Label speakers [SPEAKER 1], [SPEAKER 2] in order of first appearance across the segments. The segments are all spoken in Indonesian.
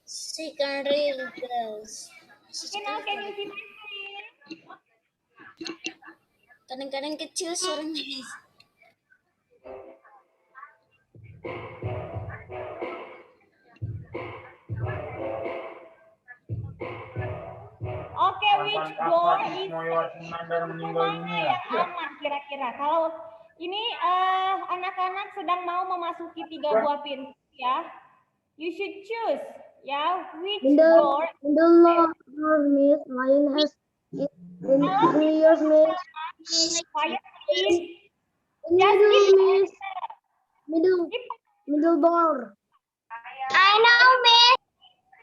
[SPEAKER 1] She can read girls.
[SPEAKER 2] Okay, now can you see my screen?
[SPEAKER 1] Kadang-kadang kecil suaranya guys.
[SPEAKER 2] Okay, which door is mana yang aman kira-kira? Kalau ini anak-anak sedang mau memasuki 3 buah pintu ya. You should choose ya which door.
[SPEAKER 3] In the law, Miss, mine has in 3 years, Miss.
[SPEAKER 2] Quiet please.
[SPEAKER 3] In
[SPEAKER 2] Just
[SPEAKER 3] middle,
[SPEAKER 2] keep
[SPEAKER 3] Miss. Middle door.
[SPEAKER 1] I know, Miss.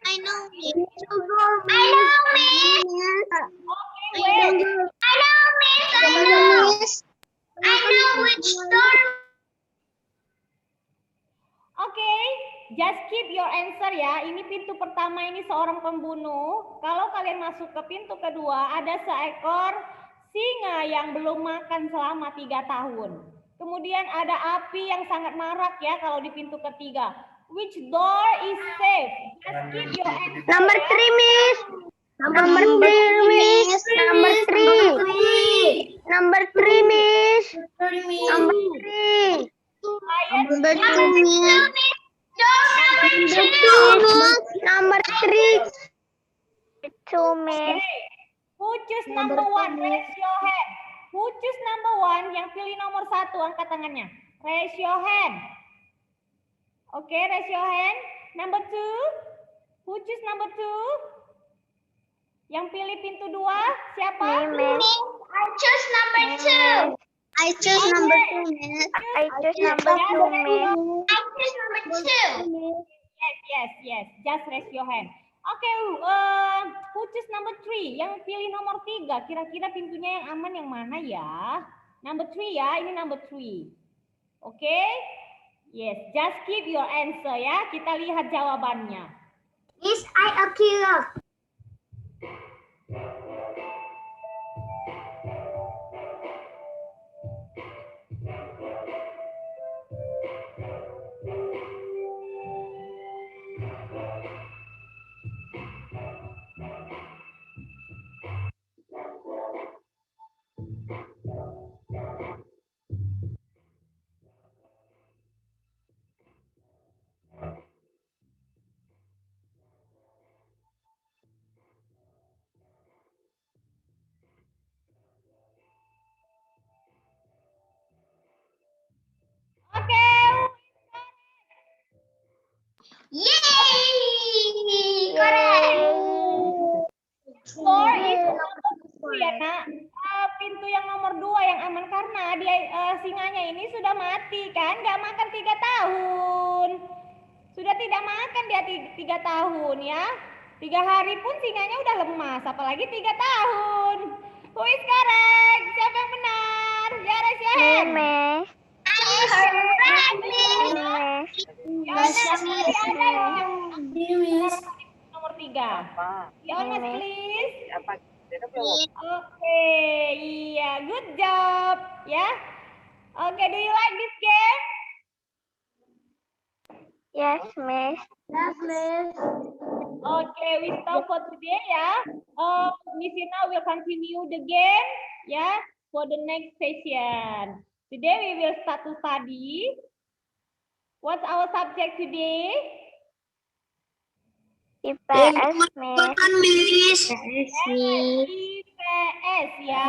[SPEAKER 1] I know, Miss.
[SPEAKER 3] Middle door,
[SPEAKER 1] I know, Miss.
[SPEAKER 2] Okay, wait.
[SPEAKER 1] I know, Miss. I know. I know which door.
[SPEAKER 2] Okay, just keep your answer ya. Ini pintu pertama ini seorang pembunuh. Kalau kalian masuk ke pintu kedua, ada seekor singa yang belum makan selama 3 tahun. Kemudian ada api yang sangat marak ya kalau di pintu ketiga. Which door is safe? Just keep your answer.
[SPEAKER 1] Number 3, Miss. Number 3, Miss. Number 3. Number 3, Miss. Number 3. Number 2, Miss. Number 3. 2, Miss.
[SPEAKER 2] Okay. Who choose number 1? Raise your hand. Who choose number 1? Yang pilih nomor 1, angkat tangannya. Raise your hand. Okay, raise your hand. Number 2. Who choose number 2? Yang pilih pintu 2, siapa?
[SPEAKER 1] I choose number 2. I choose number 2, Miss. I choose number 2, Miss. I choose number 2.
[SPEAKER 2] Yes. Just raise your hand. Okay, who choose number 3? Yang pilih nomor 3. Kira-kira pintunya yang aman yang mana ya? Number 3 ya, ini number 3. Okay? Yes, just keep your answer ya. Kita lihat jawabannya.
[SPEAKER 1] Is I a killer?
[SPEAKER 2] Okay.
[SPEAKER 1] Yay! Correct.
[SPEAKER 2] Door is number 2 ya nak. Pintu yang nomor 2 yang aman karena dia singanya ini sudah mati kan, nggak makan 3 tahun. Sudah tidak makan dia 3 tahun ya. 3 hari pun singanya udah lemas, apalagi 3 tahun. Who is correct? Siapa yang benar? Ya, raise your hand.
[SPEAKER 1] Miss.
[SPEAKER 2] Nomor 3. Jonas, please. Oke, iya, good job, ya. Oke, do you like this game?
[SPEAKER 1] Yes, Miss.
[SPEAKER 2] Okay, we stop for today, ya. Miss Ina will continue the game, ya, for the next session. Today we will start to study. What's our subject today?
[SPEAKER 1] IPS, Miss.
[SPEAKER 2] IPS ya.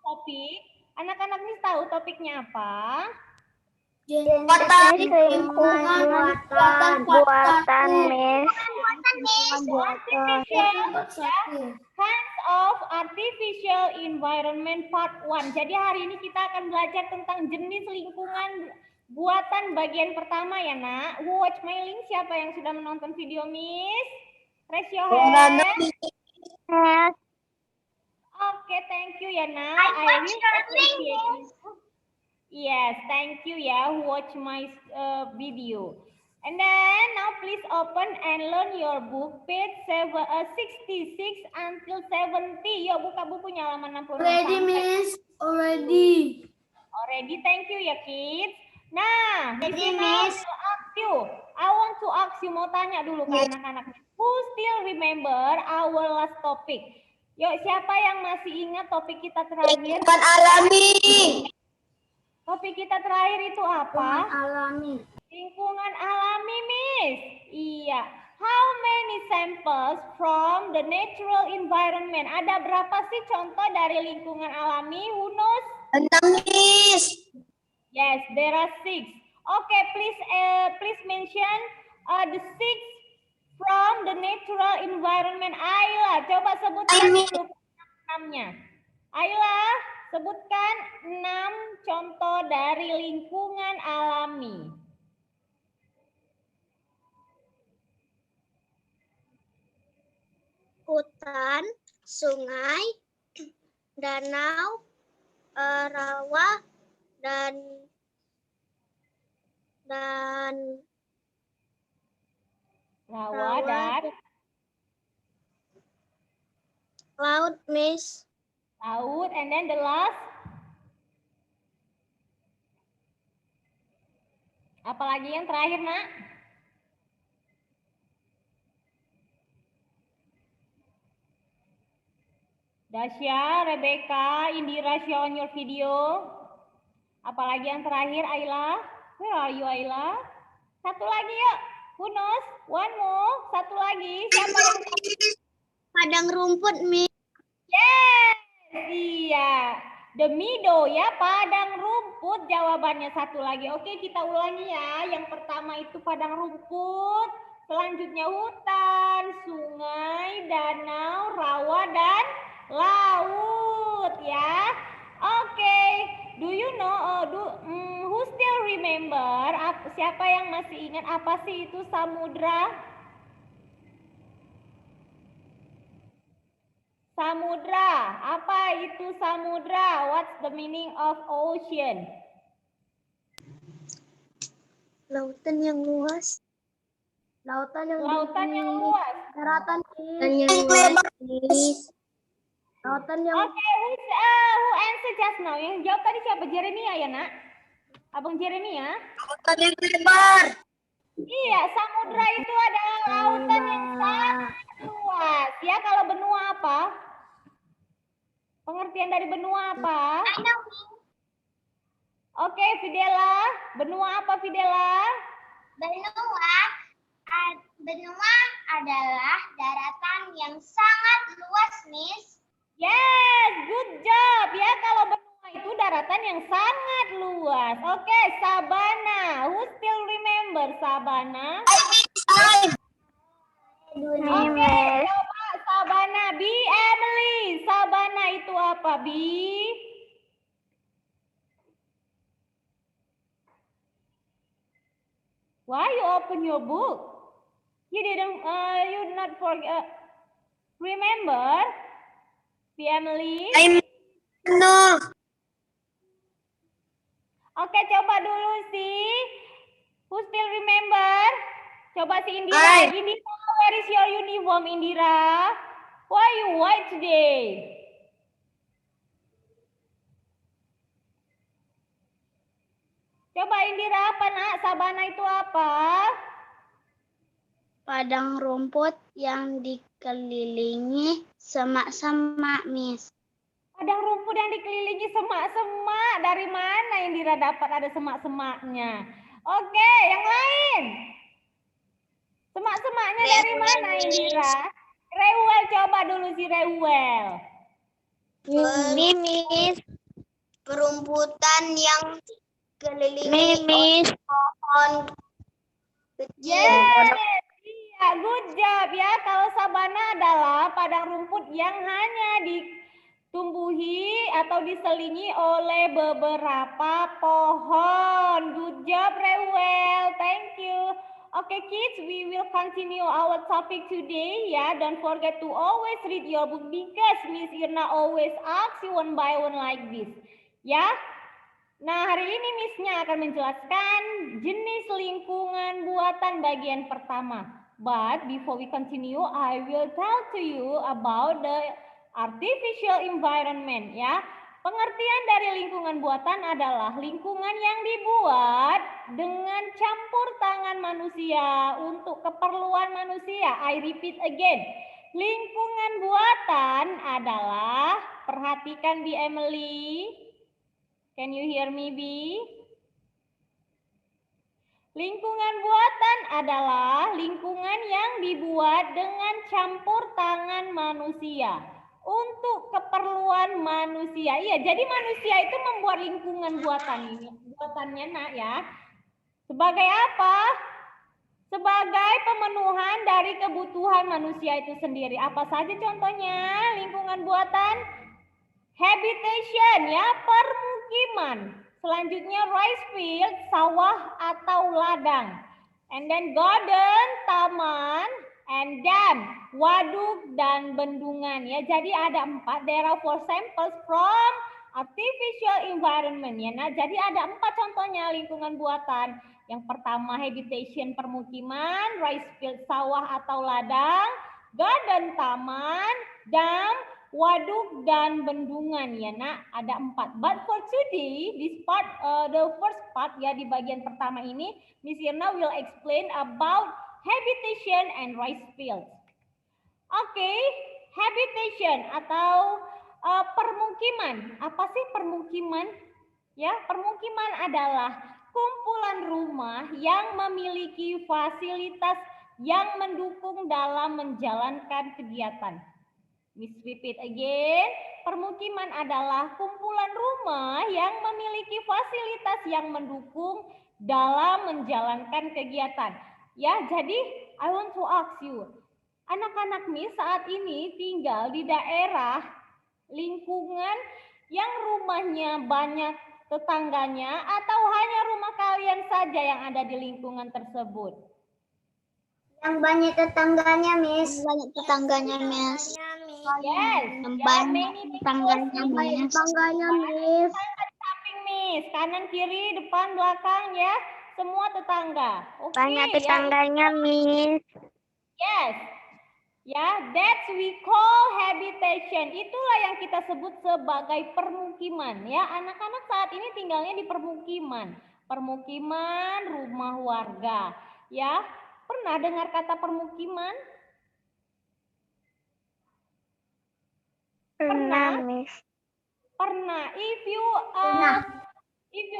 [SPEAKER 2] Topik. Anak-anak Miss tahu topiknya apa?
[SPEAKER 1] Buatan, Miss.
[SPEAKER 2] Kinds of Artificial Environment Part 1. Jadi hari ini kita akan belajar tentang jenis lingkungan buatan bagian pertama ya nak. Who watch my link? Siapa yang sudah menonton video Miss? Raise your hand. Okay, thank you ya nak. I will appreciate you. Yes, thank you ya who watch my video. And then now please open and learn your book page 66 until 70. Yuk buka bukunya halaman 66.
[SPEAKER 3] Already, Miss. Already.
[SPEAKER 2] Already, thank you ya kids. Nah, Miss Ina will ask you, I want to ask you, mau tanya dulu ke anak-anak. Who still remember our last topic? Yuk, siapa yang masih ingat topik kita terakhir?
[SPEAKER 1] Lingkungan alami.
[SPEAKER 2] Topik kita terakhir itu apa?
[SPEAKER 3] Alami.
[SPEAKER 2] Lingkungan alami, Miss. Iya. How many samples from the natural environment? Ada berapa sih contoh dari lingkungan alami, Who knows?
[SPEAKER 1] 6, Miss.
[SPEAKER 2] Yes, there are 6. Okay, please mention the 6 from the natural environment. Ayla, coba sebutkan dulu 6-nya. Ayla, sebutkan 6 contoh dari lingkungan alami.
[SPEAKER 3] Hutan, sungai, danau, rawa, dan
[SPEAKER 2] Rawa dan
[SPEAKER 3] laut, Miss.
[SPEAKER 2] laut, and then the last. Apalagi yang terakhir, Nak? Dasya, Rebecca, Indira, show on your video. Apalagi yang terakhir, Ayla? Where are you, Ayla? Satu lagi yuk. Who knows? One more. Satu lagi. Siapa yang
[SPEAKER 3] Padang rumput, Miss.
[SPEAKER 2] Yes, iya. The meadow ya, padang rumput jawabannya. Satu lagi. Oke, kita ulangi ya. Yang pertama itu padang rumput. Selanjutnya hutan, sungai, danau, rawa, dan laut ya. Oke, do you know, who still remember, siapa yang masih ingat apa sih itu samudra? Samudra, apa itu samudra? What's the meaning of ocean?
[SPEAKER 3] Lautan yang luas. Lautan yang
[SPEAKER 2] luas.
[SPEAKER 3] Daratan yang luas, Miss. Lautan yang
[SPEAKER 2] Oke, who answer just now? Yang jawab tadi siapa? Jeremia ya, Nak? Abang Jeremia?
[SPEAKER 1] Lautan yang lebar.
[SPEAKER 2] Iya, samudra itu adalah lautan yang sangat luas. Ya, kalau benua apa? Pengertian dari benua apa? Oke, Fidela. Benua apa, Fidela?
[SPEAKER 1] Benua adalah daratan yang sangat luas, Miss.
[SPEAKER 2] Yes, good job. Ya, kalau benua itu daratan yang sangat luas. Oke, sabana. Who still remember sabana? Oke, coba sabana. B, Emily. Sabana itu apa, B? Why you open your book? You didn't, you not forget. Remember, B, Emily?
[SPEAKER 1] No.
[SPEAKER 2] Oke, coba dulu sih. Who still remember? Coba si Indira. Indira, where is your uniform, Indira? Why you white today? Coba Indira apa, Nak? Sabana itu apa?
[SPEAKER 3] padang rumput yang dikelilingi semak-semak, Miss.
[SPEAKER 2] Padang rumput yang dikelilingi semak-semak. Dari mana Indira dapat ada semak-semaknya? Oke, yang lain. Semak-semaknya dari mana, Indira? Rewel, coba dulu si Rewel.
[SPEAKER 3] Miss.
[SPEAKER 1] Perumputan yang dikelilingi
[SPEAKER 3] Miss.
[SPEAKER 1] pohon kecil.
[SPEAKER 2] Yes, iya, good job ya. Kalau sabana adalah padang rumput yang hanya ditumbuhi atau diselingi oleh beberapa pohon. Good job, Rewel. Thank you. Okay, kids, we will continue our topic today. Ya, don't forget to always read your book because Miss Irna always asks you one by one like this. Ya. Nah, hari ini Miss-nya akan menjelaskan jenis lingkungan buatan bagian pertama. But before we continue, I will tell to you about the artificial environment ya. Pengertian dari lingkungan buatan adalah lingkungan yang dibuat dengan campur tangan manusia untuk keperluan manusia. I repeat again. Lingkungan buatan adalah, perhatikan B. Emily. Can you hear me, B? Lingkungan buatan adalah lingkungan yang dibuat dengan campur tangan manusia untuk keperluan manusia. Iya, jadi manusia itu membuat lingkungan buatannya, nak ya. Sebagai apa? Sebagai pemenuhan dari kebutuhan manusia itu sendiri. Apa saja contohnya lingkungan buatan? Habitation, ya, permukiman. Selanjutnya rice field, sawah atau ladang. And then garden, taman, and dam, waduk dan bendungan. Ya, jadi ada 4. There are 4 samples from artificial environment. Ya, nah, jadi ada 4 contohnya lingkungan buatan. Yang pertama habitation, permukiman, rice field, sawah atau ladang, garden, taman, dam, waduk dan bendungan, ya nak, ada 4. But for today, this part, the first part, ya, di bagian pertama ini, Miss Irna will explain about habitation and rice fields. Oke, habitation atau permukiman. Apa sih permukiman? Ya, permukiman adalah kumpulan rumah yang memiliki fasilitas yang mendukung dalam menjalankan kegiatan. Miss repeat again, permukiman adalah kumpulan rumah yang memiliki fasilitas yang mendukung dalam menjalankan kegiatan. Ya, jadi I want to ask you, anak-anak Miss saat ini tinggal di daerah lingkungan yang rumahnya banyak tetangganya atau hanya rumah kalian saja yang ada di lingkungan tersebut?
[SPEAKER 1] Yang banyak tetangganya, Miss. Banyak tetangganya, Miss.
[SPEAKER 2] Yes,
[SPEAKER 1] Yang
[SPEAKER 2] ya,
[SPEAKER 1] banyak
[SPEAKER 2] many
[SPEAKER 1] tetangganya, Miss. Tetangganya, Miss.
[SPEAKER 2] samping Miss, kanan kiri, depan, belakang, ya, semua tetangga. Oke,
[SPEAKER 1] Banyak
[SPEAKER 2] ya.
[SPEAKER 1] tetangganya, Miss.
[SPEAKER 2] Yes. Ya, that's we call habitation. Itulah yang kita sebut sebagai permukiman, ya. Anak-anak saat ini tinggalnya di permukiman. Permukiman rumah warga, ya. Pernah dengar kata permukiman?
[SPEAKER 1] Pernah, Miss.
[SPEAKER 2] Pernah. If you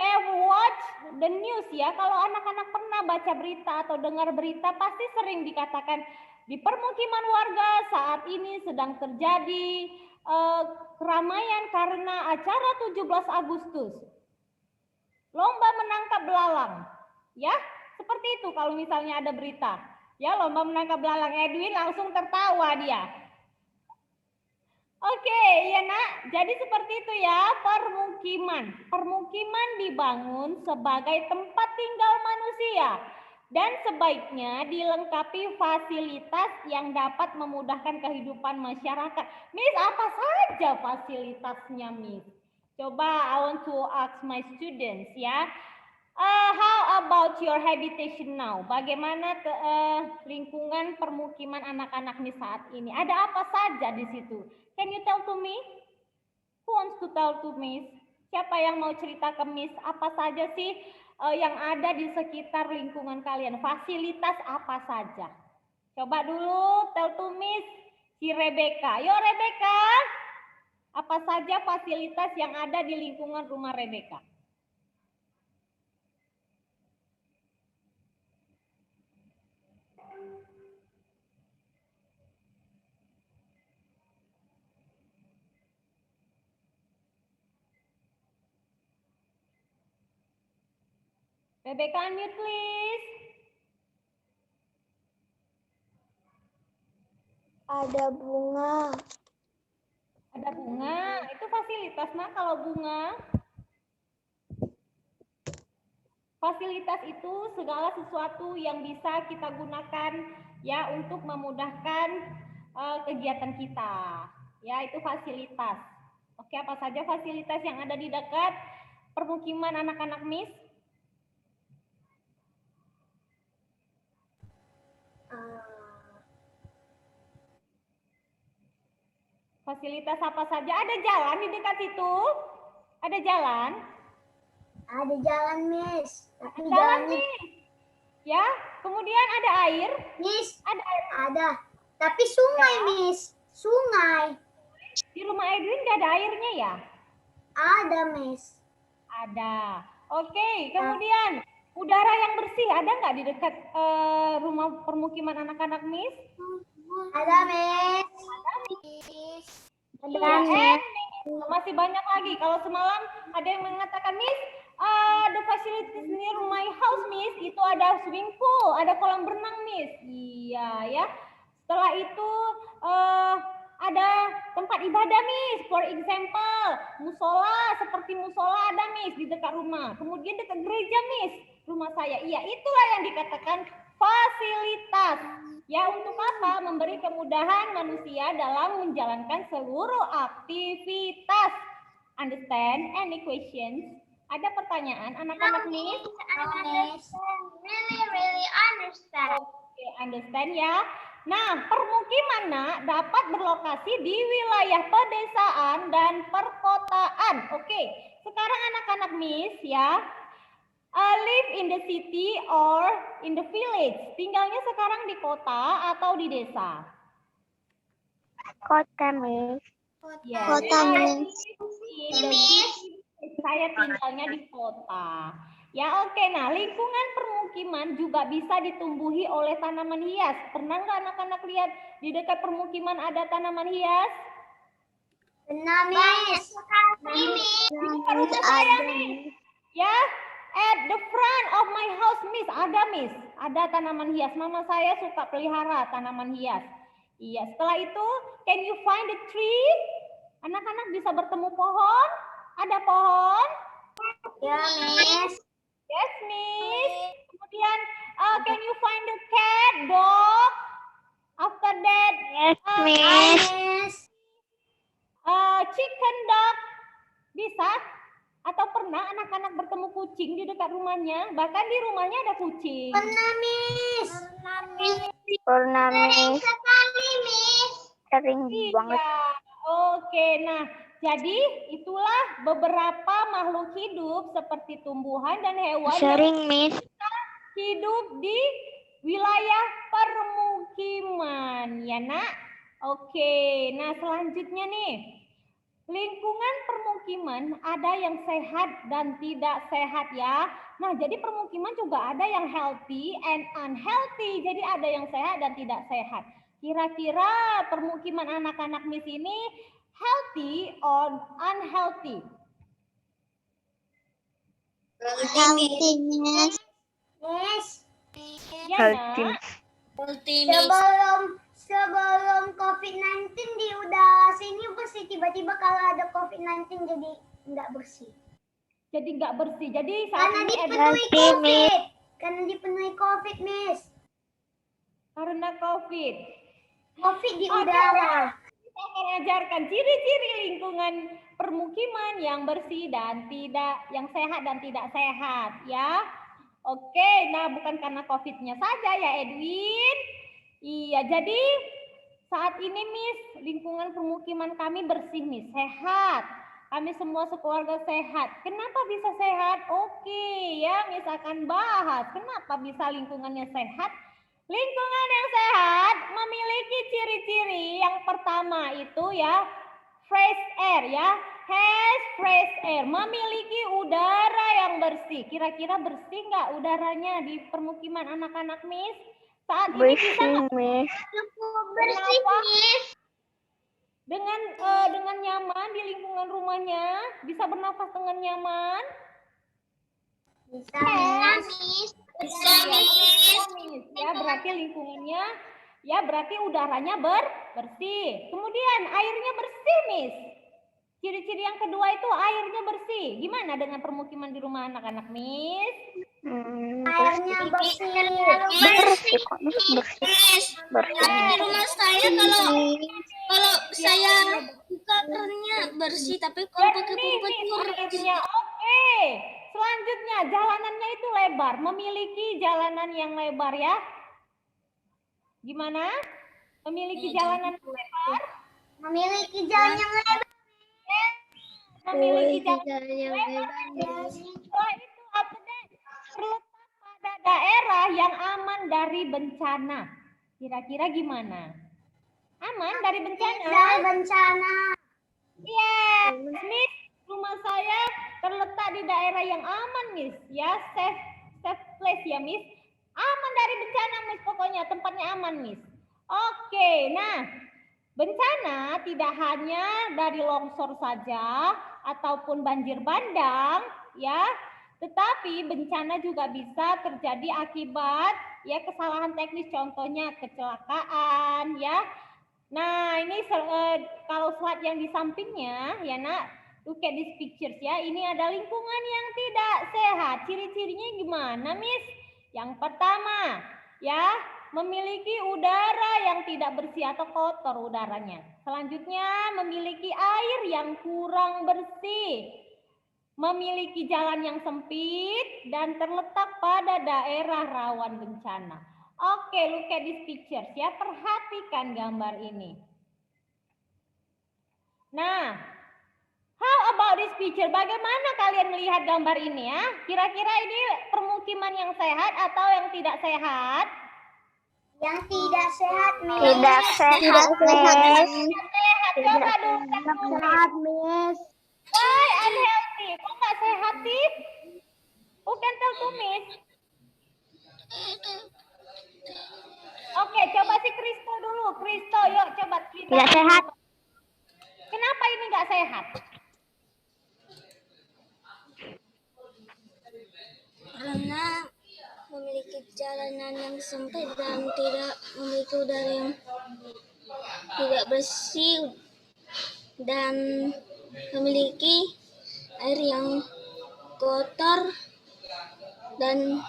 [SPEAKER 2] ever watch the news, ya, kalau anak-anak pernah baca berita atau dengar berita, pasti sering dikatakan di permukiman warga saat ini sedang terjadi keramaian karena acara 17 Agustus. Lomba menangkap belalang. Ya, seperti itu kalau misalnya ada berita. Ya, lomba menangkap belalang. Edwin langsung tertawa dia. Oke, ya nak. Jadi seperti itu ya, permukiman. Permukiman dibangun sebagai tempat tinggal manusia dan sebaiknya dilengkapi fasilitas yang dapat memudahkan kehidupan masyarakat. Miss, apa saja fasilitasnya, Miss? Coba I want to ask my students, ya. How about your habitation now? Bagaimana lingkungan permukiman anak-anak Miss saat ini? Ada apa saja di situ? Can you tell to me? Who wants to tell to Miss? Siapa yang mau cerita ke Miss? Apa saja sih yang ada di sekitar lingkungan kalian? Fasilitas apa saja? Coba dulu tell to Miss si Rebecca. Yo Rebecca, apa saja fasilitas yang ada di lingkungan rumah Rebecca? Rebecca, unmute please.
[SPEAKER 1] Ada bunga.
[SPEAKER 2] Ada bunga, itu fasilitas nah kalau bunga. Fasilitas itu segala sesuatu yang bisa kita gunakan ya untuk memudahkan kegiatan kita. Ya, itu fasilitas. Oke, apa saja fasilitas yang ada di dekat permukiman anak-anak Miss? Fasilitas apa saja? Ada jalan di dekat situ? Ada jalan?
[SPEAKER 3] Ada jalan, Miss. Tapi
[SPEAKER 2] Jalan,
[SPEAKER 3] jalannya,
[SPEAKER 2] Miss. Ya, kemudian ada air?
[SPEAKER 3] Miss,
[SPEAKER 2] Ada air.
[SPEAKER 3] ada. Tapi sungai, Miss. Sungai.
[SPEAKER 2] Di rumah Edwin nggak ada airnya ya?
[SPEAKER 3] Ada, Miss.
[SPEAKER 2] Ada. Oke, kemudian udara yang bersih ada nggak di dekat rumah permukiman anak-anak Miss?
[SPEAKER 3] Ada, Miss.
[SPEAKER 2] Iya, masih banyak lagi. Kalau semalam ada yang mengatakan, Miss, the facilities near my house, Miss, itu ada swimming pool, ada kolam renang, Miss. Iya, ya. Setelah itu ada tempat ibadah, Miss. For example, musola, seperti musola ada, Miss, di dekat rumah. Kemudian dekat gereja, Miss, rumah saya. Iya, itulah yang dikatakan fasilitas. Ya, untuk apa? Memberi kemudahan manusia dalam menjalankan seluruh aktivitas. Understand? Any questions? Ada pertanyaan anak-anak Miss?
[SPEAKER 1] Really understand.
[SPEAKER 2] Oke, understand ya. Nah, permukiman Nak dapat berlokasi di wilayah pedesaan dan perkotaan. Oke, sekarang anak-anak Miss ya, live in the city or in the village. Tinggalnya sekarang di kota atau di desa?
[SPEAKER 3] Kota, Miss.
[SPEAKER 2] Ya,
[SPEAKER 3] Kota, Miss.
[SPEAKER 2] Saya tinggalnya di kota. Ya, oke. Nah, lingkungan permukiman juga bisa ditumbuhi oleh tanaman hias. Pernah nggak anak-anak lihat di dekat permukiman ada tanaman hias?
[SPEAKER 3] Benar, Miss.
[SPEAKER 2] Di dekat rumah saya nih. Ya, at the front of my house, Miss, ada, Miss. Ada tanaman hias. Mama saya suka pelihara tanaman hias. Iya, setelah itu, can you find the tree? Anak-anak bisa bertemu pohon? Ada pohon?
[SPEAKER 3] Ya, Miss.
[SPEAKER 2] Yes, Miss. Kemudian, can you find the cat, dog? After that,
[SPEAKER 3] Yes,
[SPEAKER 2] Miss. Chicken, dog. Bisa? Atau pernah anak-anak bertemu kucing di dekat rumahnya? Bahkan di rumahnya ada kucing.
[SPEAKER 3] Pernah, Miss.
[SPEAKER 1] Pernah, Miss. Sekali, Miss.
[SPEAKER 3] Sering banget.
[SPEAKER 2] Iya. Oke, nah jadi itulah beberapa makhluk hidup seperti tumbuhan dan hewan
[SPEAKER 3] Sering, Miss.
[SPEAKER 2] hidup di wilayah permukiman, ya Nak? Oke, nah selanjutnya nih. Lingkungan permukiman ada yang sehat dan tidak sehat ya. Nah, jadi permukiman juga ada yang healthy and unhealthy. Jadi ada yang sehat dan tidak sehat. Kira-kira permukiman anak-anak Miss ini healthy or unhealthy?
[SPEAKER 3] Healthy, Miss. Miss.
[SPEAKER 2] Ya, Nak?
[SPEAKER 3] Sebelum COVID-19 di udara sini bersih, tiba-tiba kalau ada COVID-19 jadi nggak bersih.
[SPEAKER 2] Jadi nggak bersih. Jadi saat
[SPEAKER 3] Karena
[SPEAKER 2] ini
[SPEAKER 3] dipenuhi COVID. Karena dipenuhi COVID, Miss.
[SPEAKER 2] karena COVID.
[SPEAKER 3] COVID di udara.
[SPEAKER 2] Kita akan ajarkan ciri-ciri lingkungan permukiman yang bersih dan tidak, yang sehat dan tidak sehat ya. Oke, nah bukan karena COVID-nya saja ya Edwin. Iya, jadi saat ini Miss, lingkungan permukiman kami bersih Miss, sehat. Kami semua sekeluarga sehat. Kenapa bisa sehat? Oke, ya Miss akan bahas kenapa bisa lingkungannya sehat. Lingkungan yang sehat memiliki ciri-ciri. Yang pertama itu ya, fresh air ya. Has fresh air, memiliki udara yang bersih. Kira-kira bersih nggak udaranya di permukiman anak-anak Miss? Saat ini bisa nggak?
[SPEAKER 3] Miss.
[SPEAKER 1] Cukup bersih, Miss.
[SPEAKER 2] Dengan nyaman di lingkungan rumahnya, bisa bernafas dengan nyaman?
[SPEAKER 3] Bisa,
[SPEAKER 1] Miss.
[SPEAKER 2] Bisa, Miss. Ya, berarti lingkungannya, ya berarti udaranya bersih. Kemudian airnya bersih, Miss. Ciri-ciri yang kedua itu airnya bersih. Gimana dengan permukiman di rumah anak-anak, Miss?
[SPEAKER 3] Airnya bersih.
[SPEAKER 1] Bersih kok, Miss. Bersih. Di rumah saya kalau saya buka kerannya bersih, tapi kalau pakai pompa
[SPEAKER 2] airnya oke. Selanjutnya jalanannya itu lebar, memiliki jalanan yang lebar ya. Gimana? Memiliki jalanan lebar?
[SPEAKER 3] Memiliki jalan yang lebar.
[SPEAKER 2] memiliki jalan lebar. Setelah itu apa deh? Terletak pada daerah yang aman dari bencana. Kira-kira gimana? Aman dari bencana?
[SPEAKER 3] Dari bencana.
[SPEAKER 2] Yes, Miss. Rumah saya terletak di daerah yang aman, Miss. Ya, safe place ya, Miss. Aman dari bencana, Miss. Pokoknya tempatnya aman, Miss. Oke, nah. Bencana tidak hanya dari longsor saja ataupun banjir bandang, ya. Tetapi bencana juga bisa terjadi akibat ya kesalahan teknis, contohnya kecelakaan, ya. Nah, ini kalau slide yang di sampingnya, ya nak, look at these pictures ya. Ini ada lingkungan yang tidak sehat. Ciri-cirinya gimana, Miss? Yang pertama, ya, memiliki udara yang tidak bersih atau kotor udaranya. Selanjutnya, memiliki air yang kurang bersih. Memiliki jalan yang sempit dan terletak pada daerah rawan bencana. Oke, look at these pictures ya. Perhatikan gambar ini. Nah, how about this picture? Bagaimana kalian melihat gambar ini ya? Kira-kira ini permukiman yang sehat atau yang tidak sehat?
[SPEAKER 3] Yang tidak sehat, Miss.
[SPEAKER 1] Tidak sehat, Miss.
[SPEAKER 2] Tidak sehat. Coba dulu.
[SPEAKER 3] Sehat, Miss.
[SPEAKER 2] Why unhealthy? Kok nggak sehat sih? Who can tell to Miss? Oke, coba si Kristo dulu. Kristo, yuk coba cerita.
[SPEAKER 1] Tidak sehat.
[SPEAKER 2] Kenapa ini nggak sehat?
[SPEAKER 1] Karena memiliki jalanan yang sempit dan tidak memiliki udara yang tidak bersih dan memiliki air yang kotor dan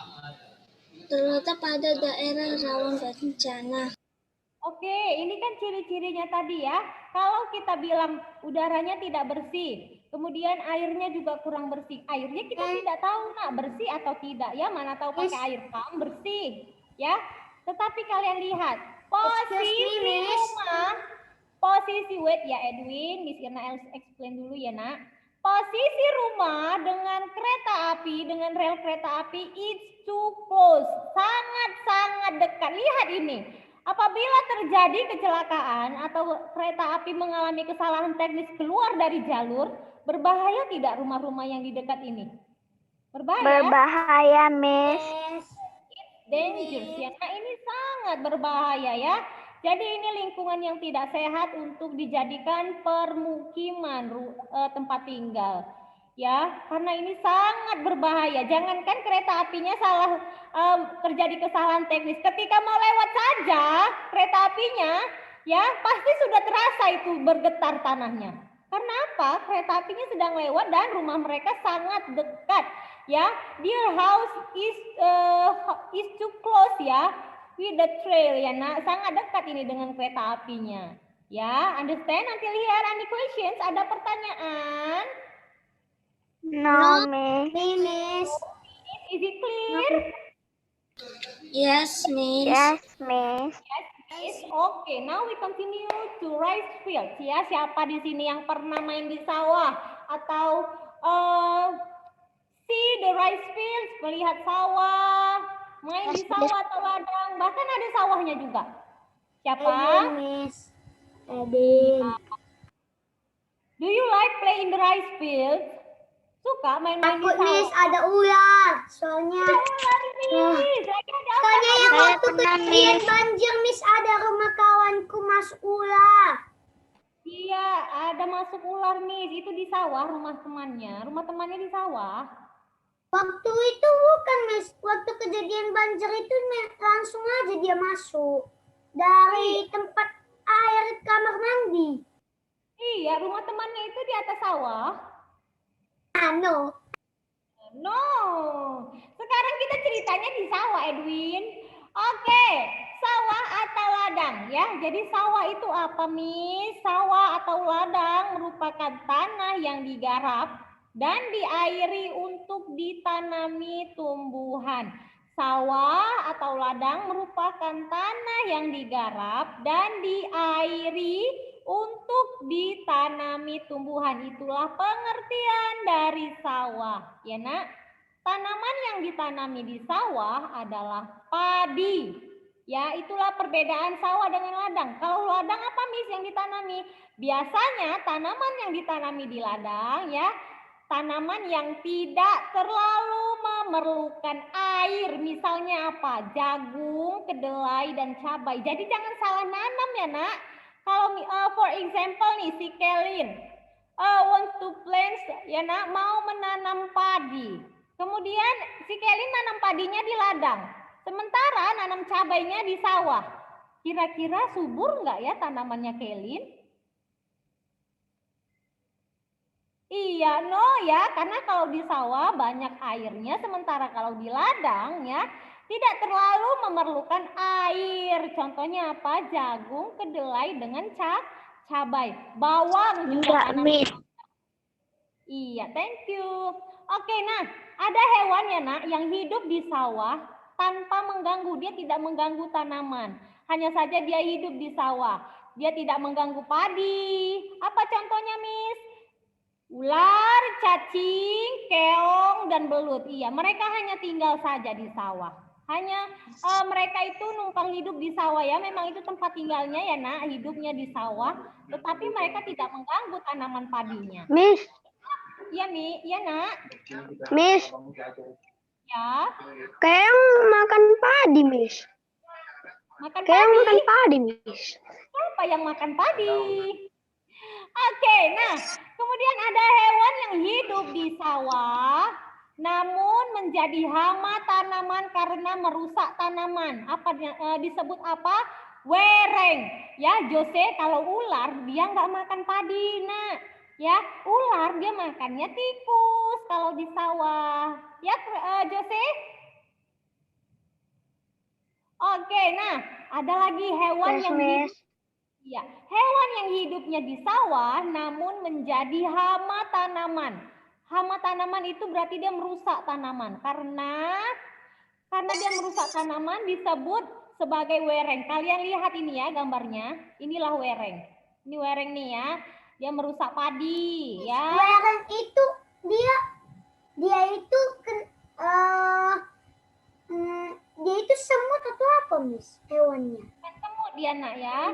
[SPEAKER 1] terletak pada daerah rawan bencana.
[SPEAKER 2] Oke, ini kan ciri-cirinya tadi ya. Kalau kita bilang udaranya tidak bersih, kemudian airnya juga kurang bersih. Airnya kita tidak tahu nak bersih atau tidak ya. Mana tahu pakai air pump bersih ya. Tetapi kalian lihat posisi rumah, wait ya Edwin, Miss Irna explain dulu ya nak. Posisi rumah dengan kereta api, dengan rel kereta api, it's too close, sangat-sangat dekat. Lihat ini. Apabila terjadi kecelakaan atau kereta api mengalami kesalahan teknis keluar dari jalur, berbahaya tidak rumah-rumah yang di dekat ini? Berbahaya?
[SPEAKER 1] Berbahaya, Miss.
[SPEAKER 2] Dangerous ya. Nah, ini sangat berbahaya ya. Jadi ini lingkungan yang tidak sehat untuk dijadikan permukiman tempat tinggal. Ya, karena ini sangat berbahaya. Jangankan kereta apinya terjadi kesalahan teknis. Ketika mau lewat saja kereta apinya, ya pasti sudah terasa itu bergetar tanahnya. Karena apa? Kereta apinya sedang lewat dan rumah mereka sangat dekat. Ya, their house is too close ya with the trail ya. Nah, sangat dekat ini dengan kereta apinya. Ya, understand? Until here, any questions? Ada pertanyaan?
[SPEAKER 1] No, Miss.
[SPEAKER 3] Miss.
[SPEAKER 2] Is it clear?
[SPEAKER 1] Yes, Miss.
[SPEAKER 2] Yes, Miss. Okay, now we continue to rice field. Ya, siapa di sini yang pernah main di sawah atau see the rice fields, melihat sawah, main di sawah atau ladang, bahkan ada sawahnya juga. Siapa?
[SPEAKER 3] Miss. Edin.
[SPEAKER 2] Do you like play in the rice fields? Suka main-main di
[SPEAKER 3] Takut,
[SPEAKER 2] sawah?
[SPEAKER 3] Miss, ada ular. Soalnya soalnya yang waktu kejadian banjir, Miss, ada rumah kawanku masuk ular.
[SPEAKER 2] Iya, ada masuk ular, Miss. Itu di sawah rumah temannya. Rumah temannya di sawah.
[SPEAKER 3] Waktu itu bukan, Miss. Waktu kejadian banjir itu langsung aja dia masuk dari tempat air kamar mandi.
[SPEAKER 2] Iya, rumah temannya itu di atas sawah. No. Sekarang kita ceritanya di sawah, Edwin. Oke, sawah atau ladang ya. Jadi sawah itu apa, Miss? Sawah atau ladang merupakan tanah yang digarap dan diairi untuk ditanami tumbuhan. Sawah atau ladang merupakan tanah yang digarap dan diairi untuk ditanami tumbuhan. Itulah pengertian dari sawah. Ya nak, tanaman yang ditanami di sawah adalah padi. Ya, itulah perbedaan sawah dengan ladang. Kalau ladang apa Miss yang ditanami? Biasanya tanaman yang ditanami di ladang ya, tanaman yang tidak terlalu memerlukan air. Misalnya apa? Jagung, kedelai, dan cabai. Jadi jangan salah nanam ya nak. Kalau for example nih si Kelin want to plant ya nak, mau menanam padi. Kemudian si Kelin nanam padinya di ladang. Sementara nanam cabainya di sawah. Kira-kira subur nggak ya tanamannya Kelin? Iya, no ya, karena kalau di sawah banyak airnya, sementara kalau di ladang ya tidak terlalu memerlukan air. Contohnya apa? Jagung, kedelai dengan cabai, bawang juga tanam. Iya, thank you. Oke, nah ada hewan ya nak yang hidup di sawah tanpa mengganggu, dia tidak mengganggu tanaman. Hanya saja dia hidup di sawah, dia tidak mengganggu padi. Apa contohnya, Miss? Ular, cacing, keong, dan belut. Iya, mereka hanya tinggal saja di sawah. Hanya mereka itu numpang hidup di sawah ya. Memang itu tempat tinggalnya ya nak, hidupnya di sawah. Tetapi mereka tidak mengganggu tanaman padinya.
[SPEAKER 3] Miss,
[SPEAKER 2] Iya Mi, iya nak.
[SPEAKER 3] Miss,
[SPEAKER 2] Ya.
[SPEAKER 3] keong makan padi, Miss.
[SPEAKER 2] Makan
[SPEAKER 3] Keong
[SPEAKER 2] padi.
[SPEAKER 3] makan padi, Miss.
[SPEAKER 2] Siapa yang makan padi? Oke, nah kemudian ada hewan yang hidup di sawah namun menjadi hama tanaman karena merusak tanaman. Apa disebut apa? Wereng. Ya, Jose, kalau ular dia nggak makan padi, nak. Ya, ular dia makannya tikus kalau di sawah. Ya, Jose? Oke, nah ada lagi hewan
[SPEAKER 3] Yes,
[SPEAKER 2] yang
[SPEAKER 3] Miss.
[SPEAKER 2] ya, hewan yang hidupnya di sawah namun menjadi hama tanaman. Hama tanaman itu berarti dia merusak tanaman. Karena dia merusak tanaman disebut sebagai wereng. Kalian lihat ini ya gambarnya. Inilah wereng. Ini wereng nih ya. Dia merusak padi ya.
[SPEAKER 3] Wereng itu dia itu dia itu semut atau apa, Miss? Hewannya.
[SPEAKER 2] Bukan semut dia nak ya.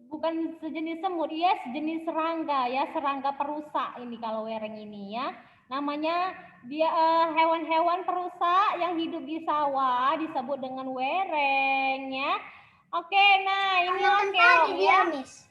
[SPEAKER 2] Bukan sejenis semut, ya sejenis serangga ya, serangga perusak ini kalau wereng ini ya. Namanya dia hewan-hewan perusak yang hidup di sawah disebut dengan wereng ya. Oke, nah inilah keong ya.
[SPEAKER 3] Miss.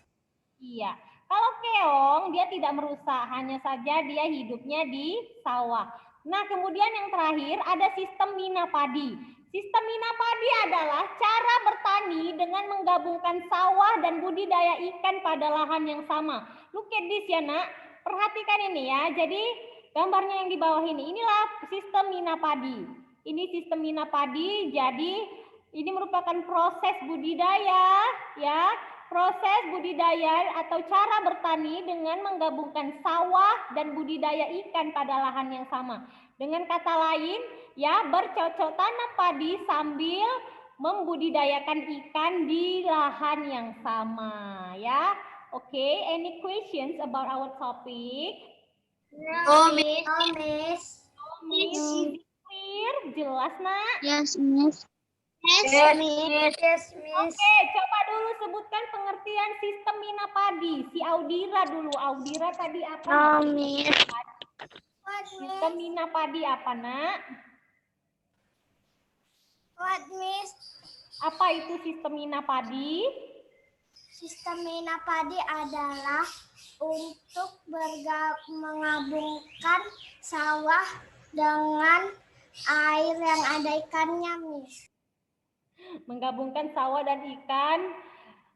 [SPEAKER 2] Iya. Kalau keong dia tidak merusak, hanya saja dia hidupnya di sawah. Nah, kemudian yang terakhir ada sistem mina padi. Sistem mina padi adalah cara bertani dengan menggabungkan sawah dan budidaya ikan pada lahan yang sama. Look at this ya nak, perhatikan ini ya. Jadi gambarnya yang di bawah ini, inilah sistem mina padi. Ini sistem mina padi, jadi ini merupakan proses budidaya ya. Proses budidaya atau cara bertani dengan menggabungkan sawah dan budidaya ikan pada lahan yang sama. Dengan kata lain, ya bercocok tanam padi sambil membudidayakan ikan di lahan yang sama, ya. Oke, any questions about our topic?
[SPEAKER 3] Oh, Miss. Oh, Miss.
[SPEAKER 2] Miss, clear, jelas nak?
[SPEAKER 3] Yes, Miss. Yes, Miss. Yes, Miss.
[SPEAKER 2] Oke, coba dulu sebutkan pengertian sistem mina padi. Si Audira dulu. Audira tadi apa?
[SPEAKER 3] Oh, Miss.
[SPEAKER 2] Sistem mina padi apa, nak?
[SPEAKER 3] What, Miss?
[SPEAKER 2] Apa itu sistem mina padi?
[SPEAKER 3] Sistem mina padi adalah untuk menggabungkan sawah dengan air yang ada ikannya, Miss.
[SPEAKER 2] Menggabungkan sawah dan ikan.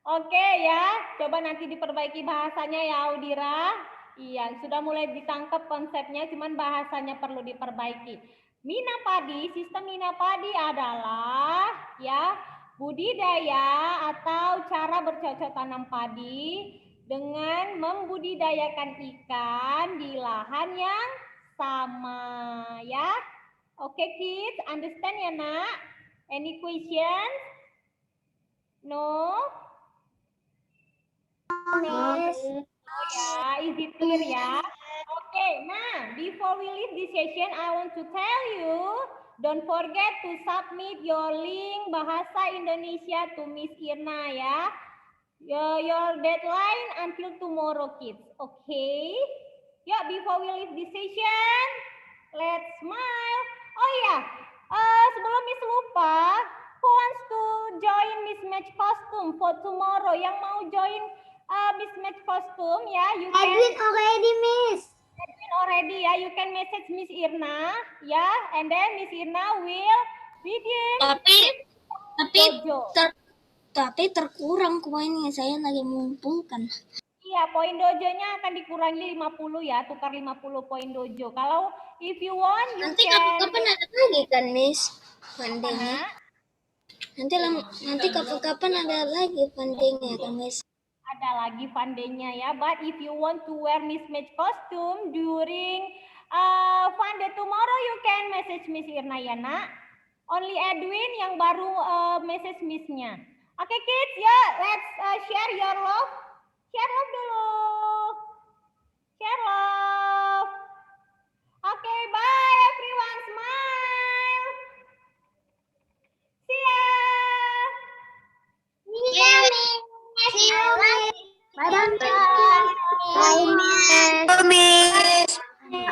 [SPEAKER 2] Oke ya, coba nanti diperbaiki bahasanya ya Audira. Iya, sudah mulai ditangkap konsepnya, cuman bahasanya perlu diperbaiki. Mina padi, sistem mina padi adalah ya budidaya atau cara bercocok tanam padi dengan membudidayakan ikan di lahan yang sama ya. Okay, kids, understand ya, Nak? Any questions? No?
[SPEAKER 3] Miss.
[SPEAKER 2] Oh ya, is it clear ya? Oke, nah, before we leave this session, I want to tell you, don't forget to submit your link Bahasa Indonesia to Miss Irna ya. Your deadline until tomorrow, kids. Okay? Yuk, before we leave this session, let's smile. Oh ya, sebelum Miss lupa, who wants to join Mismatch Costume for tomorrow? Yang mau join Mismatch Costume ya, you can.
[SPEAKER 3] Edwin already, Miss.
[SPEAKER 2] Edwin already ya, you can message Miss Irna ya, and then Miss Irna will redeem dojo.
[SPEAKER 1] Tapi terkurang koinnya, saya lagi mengumpulkan.
[SPEAKER 2] Iya, poin dojonya akan dikurangi 50 ya, tukar 50 poin dojo. Kalau if you want, you
[SPEAKER 1] Nanti
[SPEAKER 2] can.
[SPEAKER 1] kapan ada lagi kan, Miss? Fundingnya.
[SPEAKER 2] Nah,
[SPEAKER 1] Nanti kapan ada lagi fundingnya kan, Miss?
[SPEAKER 2] ada lagi fun-day-nya ya. But if you want to wear mismatch costume during fun day tomorrow, you can message Miss Irna ya, Nak. Only Edwin yang baru message Miss-nya. Oke, kids, ya, let's share your love. Share love dulu. Share love. Oke, bye everyone. Smile. See ya.
[SPEAKER 3] Yeah, Miss. See you, Miss. Bye-bye.
[SPEAKER 1] Bye, Miss.
[SPEAKER 3] Miss.